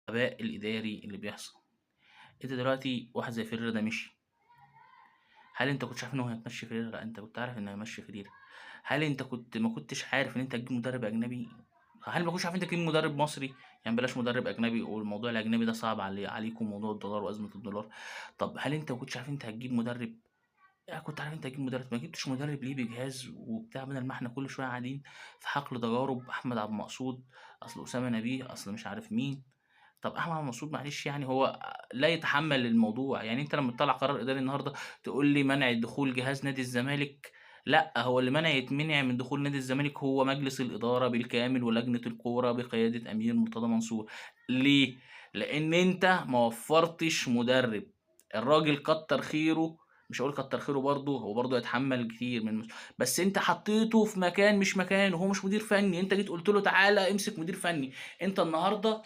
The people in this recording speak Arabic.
الغباء الإداري اللي بيحصل. أنت دلوقتي واحد زي فيريرا ده مشي، هل أنت كنتش عارف إن هو هيمشّي فيريرا؟ لأ، أنت كنت عارف إنه هيمشّي فيريرا. هل أنت ما كنتش عارف إن أنت هتجيب مدرب أجنبي؟ هل ما كنتش عارف إن أنت تجيب مدرب مصري؟ يعني بلاش مدرب أجنبي، والموضوع الأجنبي ده صعب عليكم، موضوع الدولار وأزمة الدولار. طب هل أنت ما كنتش عارف إن أنت هتجيب مدرب؟ كنت عارف إن أنت هتجيب مدرب، ما جبتش مدرب ليه بجهاز وبتاع، بدل ما إحنا كل شوية قاعدين في حقل تجارب، أحمد عبد المقصود، أصل أسامة نبيه، أصل مش عارف مين. طب أحمد عبد المقصود معلش يعني هو لا يتحمّل الموضوع. يعني أنت لمّا تطلّع قرار إداري النهارده تقول لي منع دخول جهاز نادي الزمالك، لأ، هو اللي يتمنع من دخول نادي الزمالك هو مجلس الإدارة بالكامل ولجنة الكورة بقيادة أمير مرتضى منصور. ليه؟ لإن أنت ما وفّرتش مدرب. الراجل كتّر خيره، مش هاقول كتّر خيره برضه، هو برضه يتحمّل كتير بس أنت حطّيته في مكان مش مكانه، هو مش مدير فني. أنت جيت قُلت له تعالَ امسك مدير فني. أنت النهارده